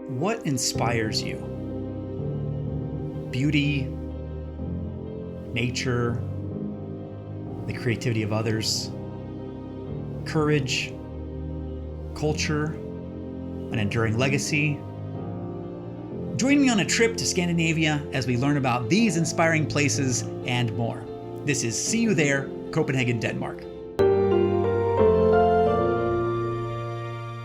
What inspires you? Beauty, nature, the creativity of others, courage, culture, an enduring legacy. Join me on a trip to Scandinavia as we learn about these inspiring places and more. This is See You There, Copenhagen, Denmark.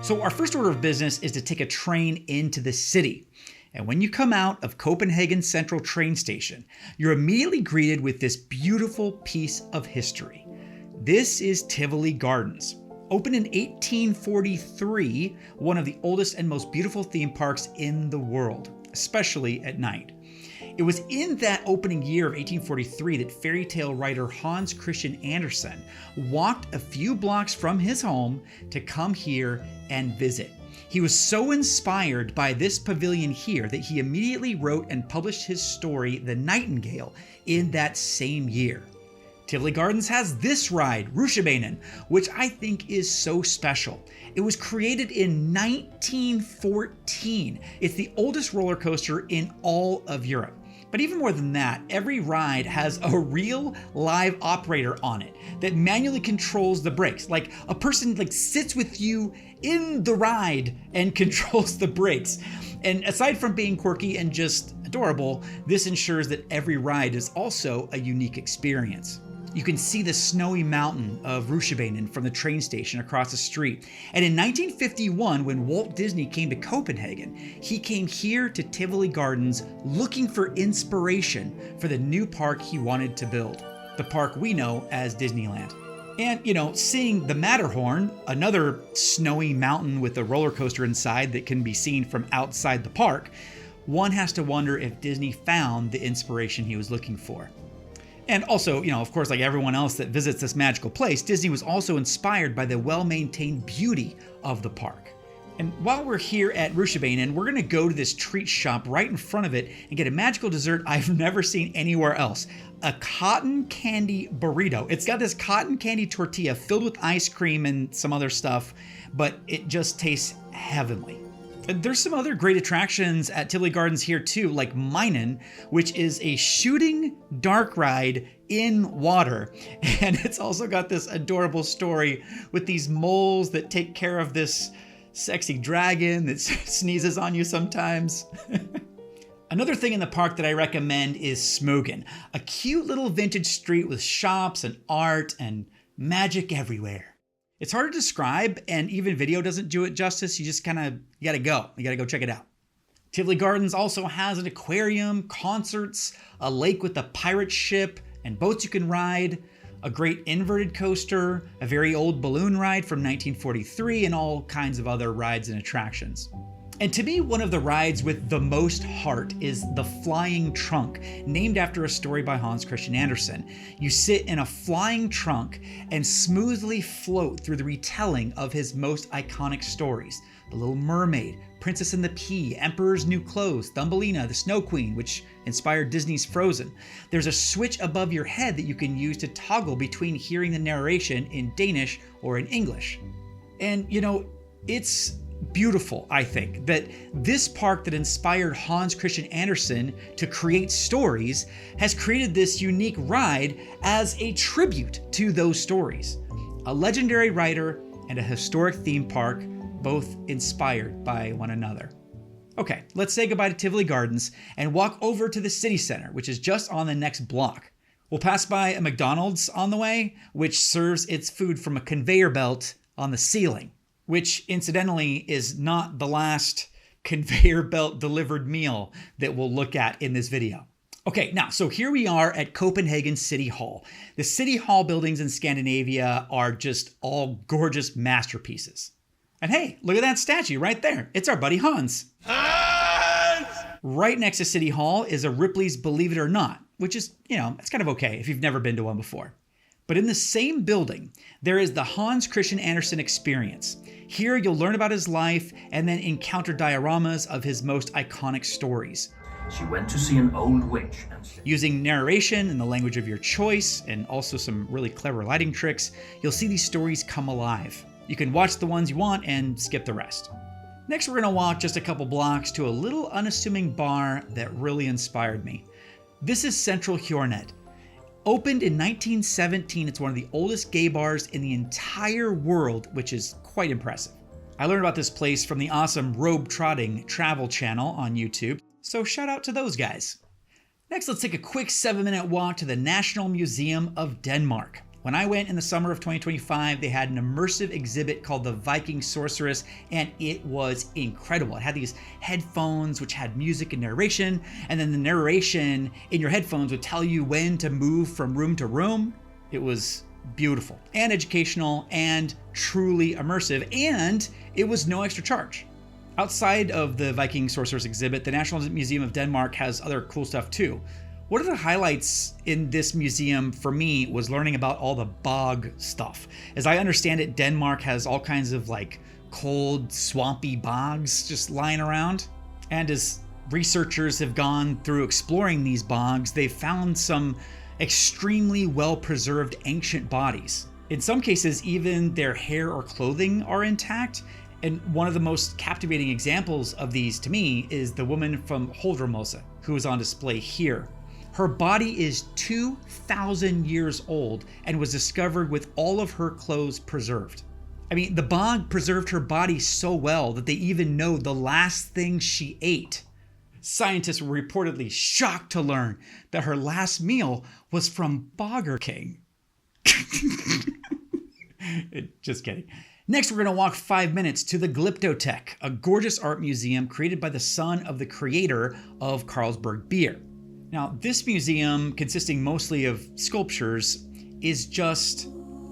So our first order of business is to take a train into the city. And when you come out of Copenhagen Central train station, you're immediately greeted with this beautiful piece of history. This is Tivoli Gardens. Opened in 1843, one of the oldest and most beautiful theme parks in the world, especially at night. It was in that opening year of 1843 that fairy tale writer Hans Christian Andersen walked a few blocks from his home to come here and visit. He was so inspired by this pavilion here that he immediately wrote and published his story, The Nightingale, in that same year. Tivoli Gardens has this ride, Rutschebanen, which I think is so special. It was created in 1914. It's the oldest roller coaster in all of Europe. But even more than that, every ride has a real live operator on it that manually controls the brakes. Like a person sits with you in the ride and controls the brakes. And aside from being quirky and just adorable, this ensures that every ride is also a unique experience. You can see the snowy mountain of Rutschebanen from the train station across the street. And in 1951, when Walt Disney came to Copenhagen, he came here to Tivoli Gardens looking for inspiration for the new park he wanted to build, the park we know as Disneyland. And, seeing the Matterhorn, another snowy mountain with a roller coaster inside that can be seen from outside the park, one has to wonder if Disney found the inspiration he was looking for. And also, of course, like everyone else that visits this magical place, Disney was also inspired by the well-maintained beauty of the park. And while we're here at Rutschebanen, we're going to go to this treat shop right in front of it and get a magical dessert I've never seen anywhere else. A cotton candy burrito. It's got this cotton candy tortilla filled with ice cream and some other stuff, but it just tastes heavenly. There's some other great attractions at Tivoli Gardens here too, like Minen, which is a shooting dark ride in water. And it's also got this adorable story with these moles that take care of this sexy dragon that sneezes on you sometimes. Another thing in the park that I recommend is Smøgen, a cute little vintage street with shops and art and magic everywhere. It's hard to describe, and even video doesn't do it justice. You just you gotta go check it out. Tivoli Gardens also has an aquarium, concerts, a lake with a pirate ship, and boats you can ride, a great inverted coaster, a very old balloon ride from 1943, and all kinds of other rides and attractions. And to me, one of the rides with the most heart is the Flying Trunk, named after a story by Hans Christian Andersen. You sit in a flying trunk and smoothly float through the retelling of his most iconic stories. The Little Mermaid, Princess and the Pea, Emperor's New Clothes, Thumbelina, the Snow Queen, which inspired Disney's Frozen. There's a switch above your head that you can use to toggle between hearing the narration in Danish or in English. And it's beautiful, I think, that this park that inspired Hans Christian Andersen to create stories has created this unique ride as a tribute to those stories. A legendary writer and a historic theme park, both inspired by one another. Okay, let's say goodbye to Tivoli Gardens and walk over to the city center, which is just on the next block. We'll pass by a McDonald's on the way, which serves its food from a conveyor belt on the ceiling, which incidentally is not the last conveyor belt delivered meal that we'll look at in this video. Okay, now, so here we are at Copenhagen City Hall. The City Hall buildings in Scandinavia are just all gorgeous masterpieces. And hey, look at that statue right there. It's our buddy Hans. Hans! Right next to City Hall is a Ripley's Believe It or Not, which is, it's kind of okay if you've never been to one before. But in the same building, there is the Hans Christian Andersen Experience. Here you'll learn about his life and then encounter dioramas of his most iconic stories. She went to see an old witch. Using narration in the language of your choice and also some really clever lighting tricks, you'll see these stories come alive. You can watch the ones you want and skip the rest. Next, we're gonna walk just a couple blocks to a little unassuming bar that really inspired me. This is Centralhjørnet. Opened in 1917, it's one of the oldest gay bars in the entire world, which is quite impressive. I learned about this place from the awesome Robe Trotting travel channel on YouTube, so shout out to those guys. Next, let's take a quick 7-minute walk to the National Museum of Denmark. When I went in the summer of 2025, they had an immersive exhibit called the Viking Sorceress, and it was incredible. It had these headphones which had music and narration, and then the narration in your headphones would tell you when to move from room to room. It was beautiful and educational and truly immersive, and it was no extra charge. Outside of the Viking Sorceress exhibit, the National Museum of Denmark has other cool stuff too. One of the highlights in this museum for me was learning about all the bog stuff. As I understand it, Denmark has all kinds of like cold, swampy bogs just lying around. And as researchers have gone through exploring these bogs, they've found some extremely well-preserved ancient bodies. In some cases, even their hair or clothing are intact. And one of the most captivating examples of these to me is the woman from Holdremosa, who is on display here. Her body is 2,000 years old and was discovered with all of her clothes preserved. I mean, the bog preserved her body so well that they even know the last thing she ate. Scientists were reportedly shocked to learn that her last meal was from Burger King. Just kidding. Next, we're going to walk 5 minutes to the Glyptotek, a gorgeous art museum created by the son of the creator of Carlsberg beer. Now, this museum, consisting mostly of sculptures, is just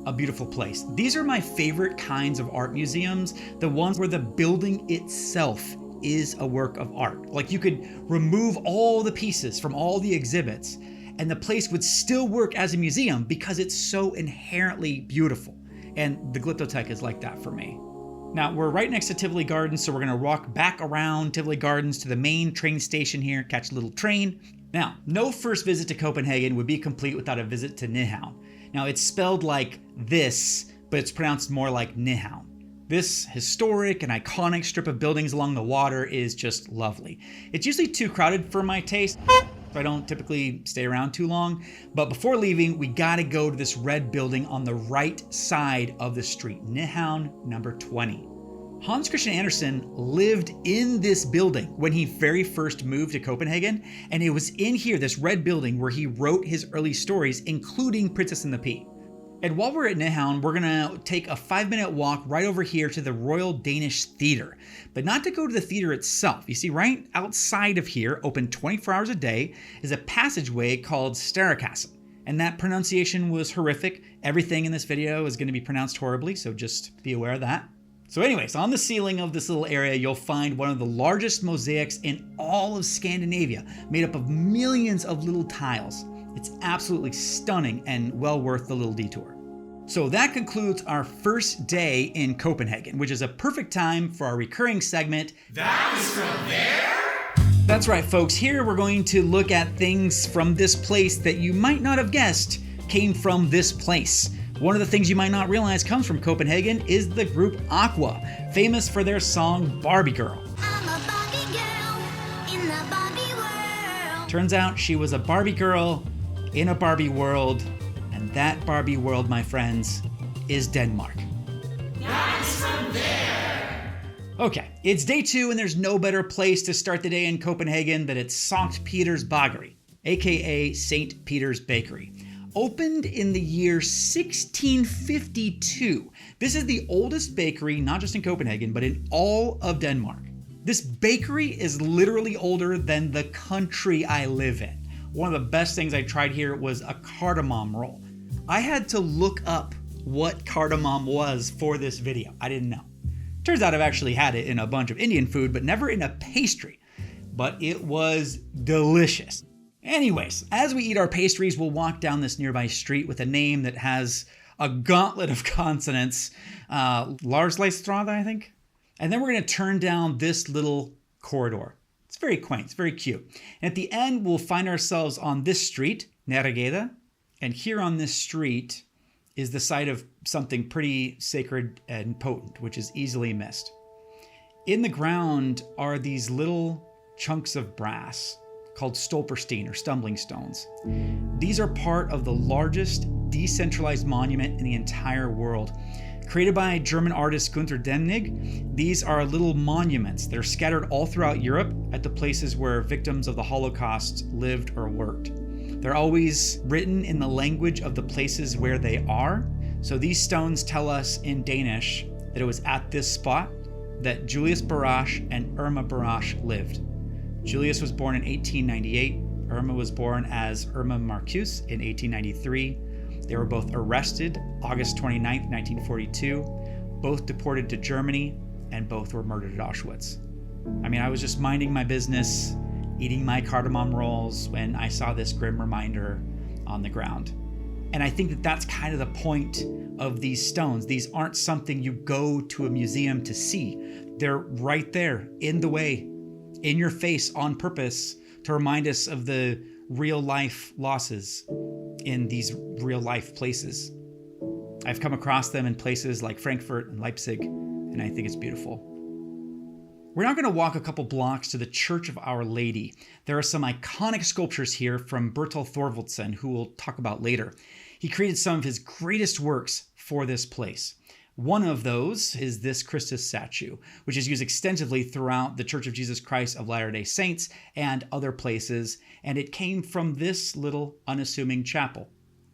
a beautiful place. These are my favorite kinds of art museums, the ones where the building itself is a work of art. Like you could remove all the pieces from all the exhibits, and the place would still work as a museum because it's so inherently beautiful. And the Glyptotek is like that for me. Now, we're right next to Tivoli Gardens, so we're gonna walk back around Tivoli Gardens to the main train station here, catch a little train. Now, no first visit to Copenhagen would be complete without a visit to Nyhavn. Now, it's spelled like this, but it's pronounced more like Nyhavn. This historic and iconic strip of buildings along the water is just lovely. It's usually too crowded for my taste, so I don't typically stay around too long. But before leaving, we gotta go to this red building on the right side of the street, Nyhavn number 20. Hans Christian Andersen lived in this building when he very first moved to Copenhagen, and it was in here, this red building, where he wrote his early stories, including Princess and the Pea. And while we're at Nyhavn, we're gonna take a 5-minute walk right over here to the Royal Danish Theatre, but not to go to the theater itself. You see, right outside of here, open 24 hours a day, is a passageway called Stærekassen. And that pronunciation was horrific. Everything in this video is gonna be pronounced horribly, so just be aware of that. So anyways, on the ceiling of this little area, you'll find one of the largest mosaics in all of Scandinavia, made up of millions of little tiles. It's absolutely stunning and well worth the little detour. So that concludes our first day in Copenhagen, which is a perfect time for our recurring segment, That Was From There? That's right, folks. Here we're going to look at things from this place that you might not have guessed came from this place. One of the things you might not realize comes from Copenhagen is the group Aqua, famous for their song Barbie Girl. I'm a Barbie girl in the Barbie world. Turns out she was a Barbie girl in a Barbie world, and that Barbie world, my friends, is Denmark. That's from there. Okay, it's day 2, and there's no better place to start the day in Copenhagen than its Sankt Peders Bageri, aka St. Peter's Bakery. Opened in the year 1652. This is the oldest bakery, not just in Copenhagen, but in all of Denmark. This bakery is literally older than the country I live in. One of the best things I tried here was a cardamom roll. I had to look up what cardamom was for this video. I didn't know. Turns out I've actually had it in a bunch of Indian food, but never in a pastry. But it was delicious. Anyways, as we eat our pastries, we'll walk down this nearby street with a name that has a gauntlet of consonants. Lars Leistrada, I think. And then we're going to turn down this little corridor. It's very quaint. It's very cute. And at the end, we'll find ourselves on this street, Nergade. And here on this street is the site of something pretty sacred and potent, which is easily missed. In the ground are these little chunks of brass called Stolpersteine or stumbling stones. These are part of the largest decentralized monument in the entire world. Created by German artist Gunther Demnig, these are little monuments that are scattered all throughout Europe at the places where victims of the Holocaust lived or worked. They're always written in the language of the places where they are. So these stones tell us in Danish that it was at this spot that Julius Barasch and Irma Barasch lived. Julius was born in 1898. Irma was born as Irma Marcuse in 1893. They were both arrested August 29, 1942, both deported to Germany, and both were murdered at Auschwitz. I was just minding my business, eating my cardamom rolls when I saw this grim reminder on the ground. And I think that that's kind of the point of these stones. These aren't something you go to a museum to see. They're right there, in the way, in your face, on purpose, to remind us of the real life losses in these real life places. I've come across them in places like Frankfurt and Leipzig, and I think it's beautiful. We're now going to walk a couple blocks to the Church of Our Lady. There are some iconic sculptures here from Bertel Thorvaldsen, who we'll talk about later. He created some of his greatest works for this place. One of those is this Christus statue, which is used extensively throughout the Church of Jesus Christ of Latter-day Saints and other places, and it came from this little unassuming chapel.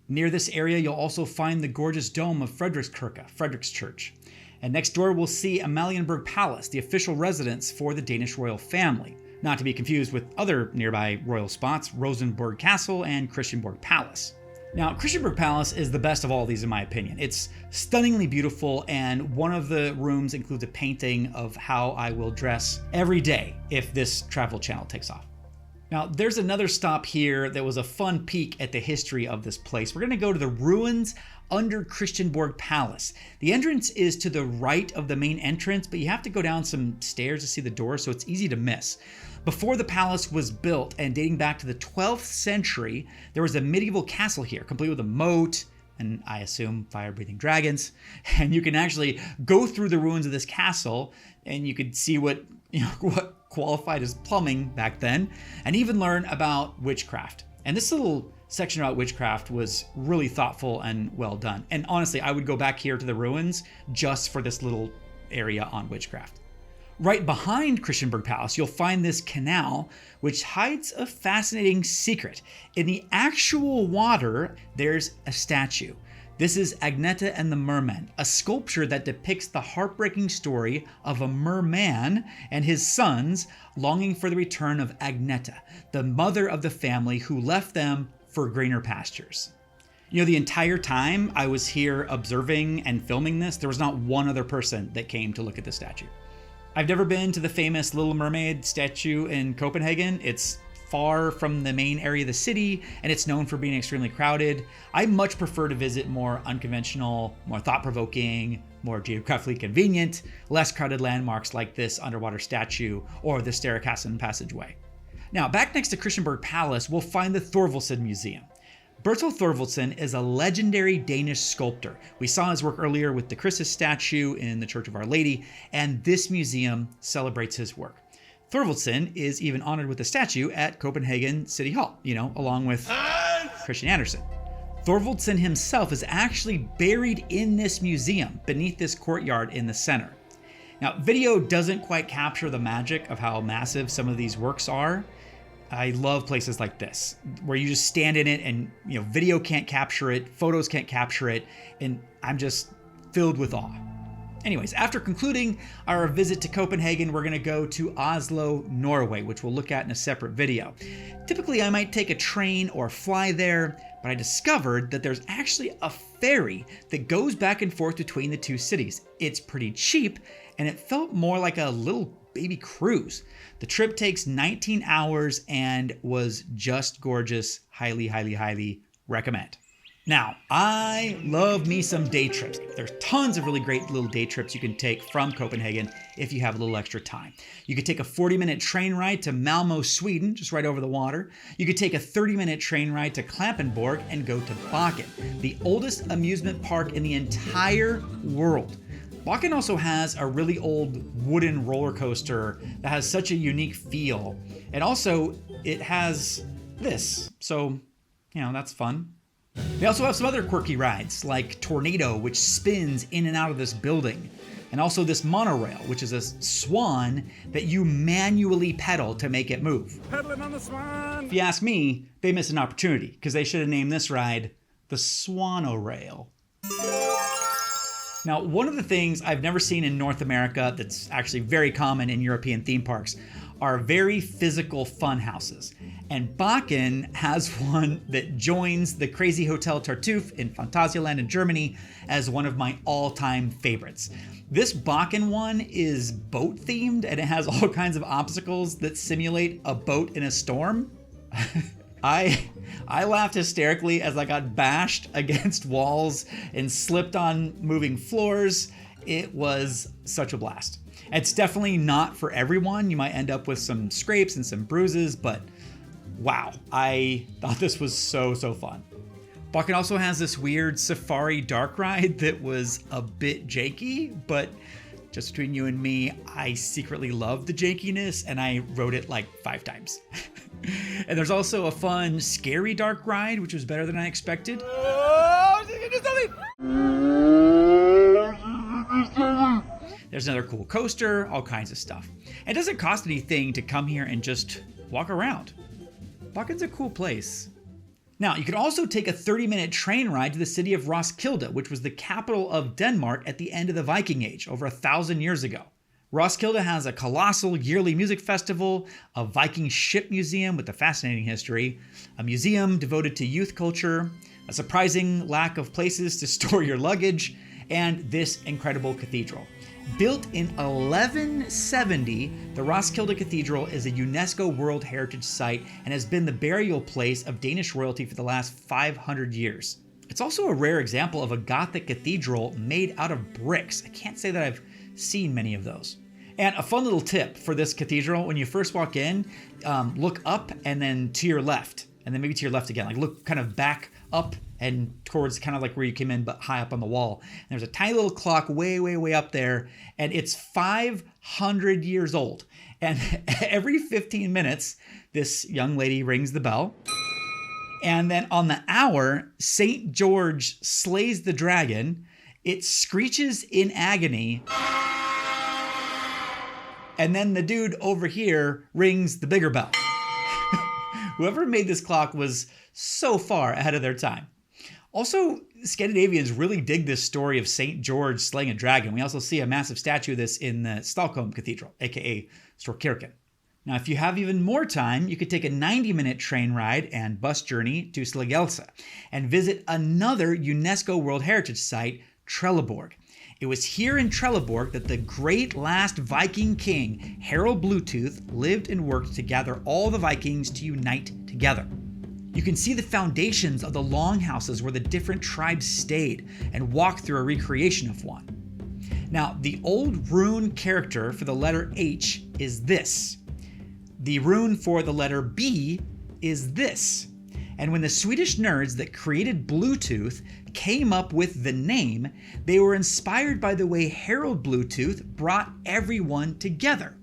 Near this area, you'll also find the gorgeous dome of Frederickskirke, Frederick's Church. And next door, we'll see Amalienborg Palace, the official residence for the Danish royal family. Not to be confused with other nearby royal spots, Rosenborg Castle and Christiansborg Palace. Now, Christiansborg Palace is the best of all these in my opinion. It's stunningly beautiful, and one of the rooms includes a painting of how I will dress every day if this travel channel takes off. Now, there's another stop here that was a fun peek at the history of this place. We're going to go to the ruins under Christiansborg Palace. The entrance is to the right of the main entrance, but you have to go down some stairs to see the door, so it's easy to miss. Before the palace was built and dating back to the 12th century, there was a medieval castle here, complete with a moat and I assume fire-breathing dragons. And you can actually go through the ruins of this castle and you could see what qualified as plumbing back then, and even learn about witchcraft. And this little section about witchcraft was really thoughtful and well done. And honestly, I would go back here to the ruins just for this little area on witchcraft. Right behind Christiansborg Palace, you'll find this canal, which hides a fascinating secret. In the actual water, there's a statue. This is Agnete and the Mermen, a sculpture that depicts the heartbreaking story of a merman and his sons longing for the return of Agnete, the mother of the family who left them for greener pastures. The entire time I was here observing and filming this, there was not one other person that came to look at the statue. I've never been to the famous Little Mermaid statue in Copenhagen. It's far from the main area of the city, and it's known for being extremely crowded. I much prefer to visit more unconventional, more thought-provoking, more geographically convenient, less crowded landmarks like this underwater statue or the Stærekassen Passageway. Now, back next to Christiansborg Palace, we'll find the Thorvaldsen Museum. Bertel Thorvaldsen is a legendary Danish sculptor. We saw his work earlier with the Christus statue in the Church of Our Lady, and this museum celebrates his work. Thorvaldsen is even honored with a statue at Copenhagen City Hall, along with Christian Andersen. Thorvaldsen himself is actually buried in this museum beneath this courtyard in the center. Now, video doesn't quite capture the magic of how massive some of these works are. I love places like this, where you just stand in it and, video can't capture it, photos can't capture it, and I'm just filled with awe. Anyways, after concluding our visit to Copenhagen, we're going to go to Oslo, Norway, which we'll look at in a separate video. Typically, I might take a train or fly there, but I discovered that there's actually a ferry that goes back and forth between the two cities. It's pretty cheap, and it felt more like a little baby cruise. The trip takes 19 hours and was just gorgeous. Highly, highly, highly recommend. Now, I love me some day trips. There's tons of really great little day trips you can take from Copenhagen if you have a little extra time. You could take a 40-minute train ride to Malmo, Sweden, just right over the water. You could take a 30-minute train ride to Klampenborg and go to Bakken, the oldest amusement park in the entire world. Bakken also has a really old wooden roller coaster that has such a unique feel. And also, it has this. So, that's fun. They also have some other quirky rides, like Tornado, which spins in and out of this building. And also this monorail, which is a swan that you manually pedal to make it move. Pedaling on the swan! If you ask me, they missed an opportunity, because they should have named this ride the Swanorail. Now, one of the things I've never seen in North America that's actually very common in European theme parks are very physical fun houses. And Bakken has one that joins the Crazy Hotel Tartuffe in Phantasialand in Germany as one of my all-time favorites. This Bakken one is boat themed, and it has all kinds of obstacles that simulate a boat in a storm. I laughed hysterically as I got bashed against walls and slipped on moving floors. It was such a blast. It's definitely not for everyone. You might end up with some scrapes and some bruises, but wow, I thought this was so fun. Bakken also has this weird safari dark ride that was a bit janky, but just between you and me, I secretly love the jankiness, and I rode it like 5 times. And there's also a fun scary dark ride, which was better than I expected. There's another cool coaster, all kinds of stuff. It doesn't cost anything to come here and just walk around. Bakken's a cool place. Now, you can also take a 30-minute train ride to the city of Roskilde, which was the capital of Denmark at the end of the Viking Age, over 1,000 years ago. Roskilde has a colossal yearly music festival, a Viking ship museum with a fascinating history, a museum devoted to youth culture, a surprising lack of places to store your luggage, and this incredible cathedral. Built in 1170, the Roskilde Cathedral is a UNESCO World Heritage Site and has been the burial place of Danish royalty for the last 500 years. It's also a rare example of a Gothic cathedral made out of bricks. I can't say that I've seen many of those. And a fun little tip for this cathedral, when you first walk in, look up and then to your left, and then maybe to your left again. Like look kind of back up and towards kind of like where you came in, but high up on the wall. And there's a tiny little clock way up there, and it's 500 years old. And every 15 minutes, this young lady rings the bell. And then on the hour, St. George slays the dragon. It screeches in agony. And then the dude over here rings the bigger bell. Whoever made this clock was so far ahead of their time. Also, Scandinavians really dig this story of St. George slaying a dragon. We also see a massive statue of this in the Stockholm Cathedral, aka Storkirken. Now, if you have even more time, you could take a 90-minute train ride and bus journey to Slagelse and visit another UNESCO World Heritage Site, Trelleborg. It was here in Trelleborg that the great last Viking king, Harald Bluetooth, lived and worked to gather all the Vikings to unite together. You can see the foundations of the longhouses where the different tribes stayed and walk through a recreation of one. Now, the old rune character for the letter H is this. The rune for the letter B is this. And when the Swedish nerds that created Bluetooth came up with the name, they were inspired by the way Harald Bluetooth brought everyone together.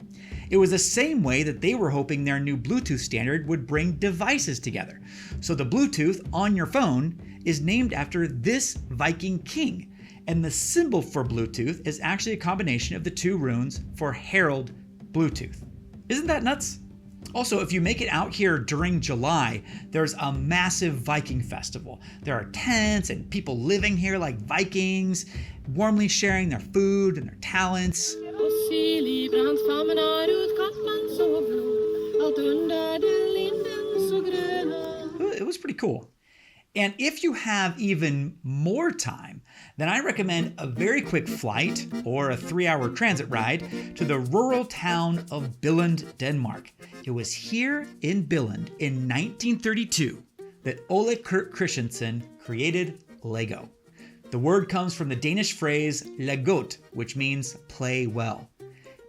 It was the same way that they were hoping their new Bluetooth standard would bring devices together. So the Bluetooth on your phone is named after this Viking king. And the symbol for Bluetooth is actually a combination of the two runes for Harald Bluetooth. Isn't that nuts? Also, if you make it out here during July, there's a massive Viking festival. There are tents and people living here like Vikings, warmly sharing their food and their talents. It was pretty cool. And if you have even more time, then I recommend a very quick flight or a 3-hour transit ride to the rural town of Billund, Denmark. It was here in Billund in 1932 that Ole Kirk Christiansen created Lego. The word comes from the Danish phrase "legot," which means play well.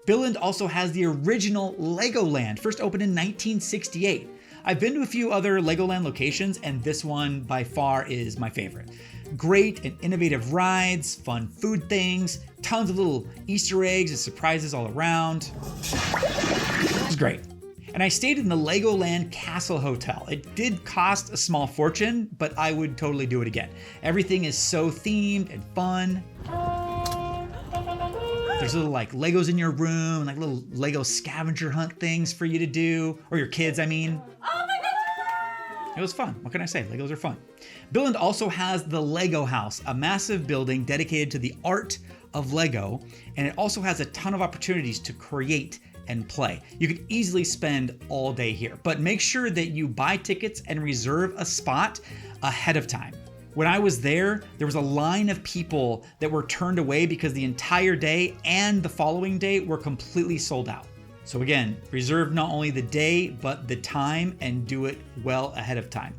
Billund also has the original Legoland, first opened in 1968. I've been to a few other Legoland locations, and this one by far is my favorite. Great and innovative rides, fun food things, tons of little Easter eggs and surprises all around. It was great. And I stayed in the Legoland Castle Hotel. It did cost a small fortune, but I would totally do it again. Everything is so themed and fun. There's little like Legos in your room, and like little Lego scavenger hunt things for you to do, or your kids, I mean. Oh my God! It was fun. What can I say? Legos are fun. Billund also has the Lego House, a massive building dedicated to the art of Lego, and it also has a ton of opportunities to create and play. You could easily spend all day here, but make sure that you buy tickets and reserve a spot ahead of time. When I was there was a line of people that were turned away because the entire day and the following day were completely sold out. So again, reserve not only the day, but the time, and do it well ahead of time.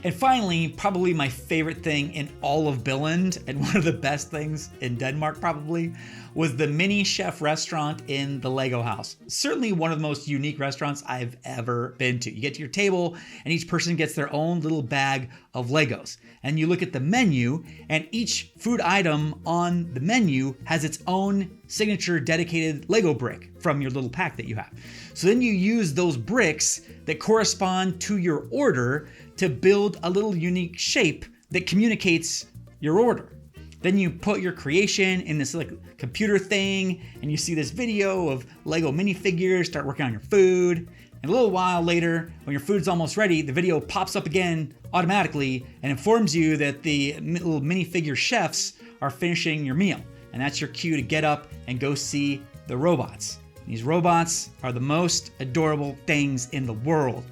And finally, probably my favorite thing in all of Billund, and one of the best things in Denmark probably, was the mini chef restaurant in the Lego House. Certainly one of the most unique restaurants I've ever been to. You get to your table and each person gets their own little bag of Legos. And you look at the menu, and each food item on the menu has its own signature dedicated Lego brick from your little pack that you have. So then you use those bricks that correspond to your order to build a little unique shape that communicates your order. Then you put your creation in this like computer thing, and you see this video of Lego minifigures, start working on your food. And a little while later, when your food's almost ready, the video pops up again automatically and informs you that the little minifigure chefs are finishing your meal. And that's your cue to get up and go see the robots. These robots are the most adorable things in the world.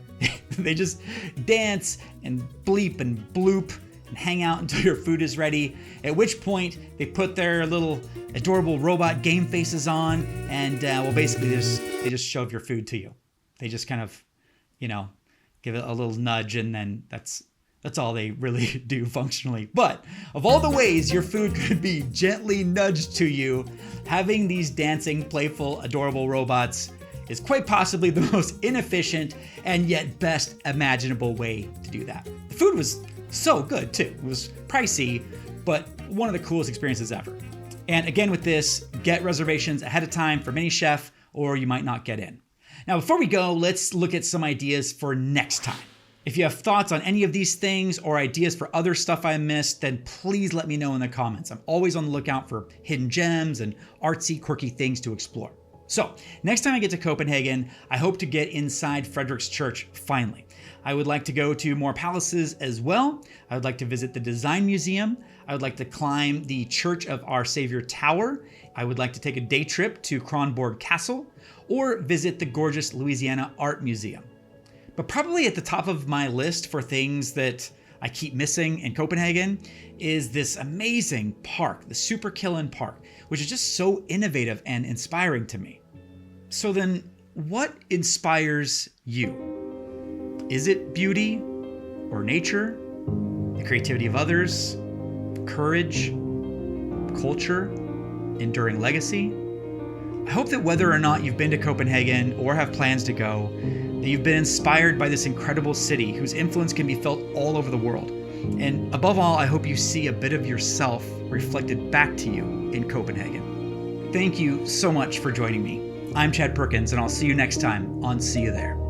They just dance and bleep and bloop and hang out until your food is ready, at which point they put their little adorable robot game faces on, and basically they just shove your food to you. They just kind of, give it a little nudge, and then that's all they really do functionally. But of all the ways your food could be gently nudged to you, having these dancing, playful, adorable robots is quite possibly the most inefficient and yet best imaginable way to do that. The food was so good too. It was pricey, but one of the coolest experiences ever. And again with this, get reservations ahead of time for Mini Chef, or you might not get in. Now before we go, let's look at some ideas for next time. If you have thoughts on any of these things or ideas for other stuff I missed, then please let me know in the comments. I'm always on the lookout for hidden gems and artsy, quirky things to explore. So next time I get to Copenhagen, I hope to get inside Frederick's Church finally. I would like to go to more palaces as well. I would like to visit the Design Museum. I would like to climb the Church of Our Savior Tower. I would like to take a day trip to Kronborg Castle, or visit the gorgeous Louisiana Art Museum. But probably at the top of my list for things that I keep missing in Copenhagen is this amazing park, the Superkillen Park, which is just so innovative and inspiring to me. So then, what inspires you? Is it beauty or nature, the creativity of others, courage, culture, enduring legacy? I hope that whether or not you've been to Copenhagen or have plans to go, that you've been inspired by this incredible city whose influence can be felt all over the world. And above all, I hope you see a bit of yourself reflected back to you in Copenhagen. Thank you so much for joining me. I'm Chad Perkins, and I'll see you next time on See You There.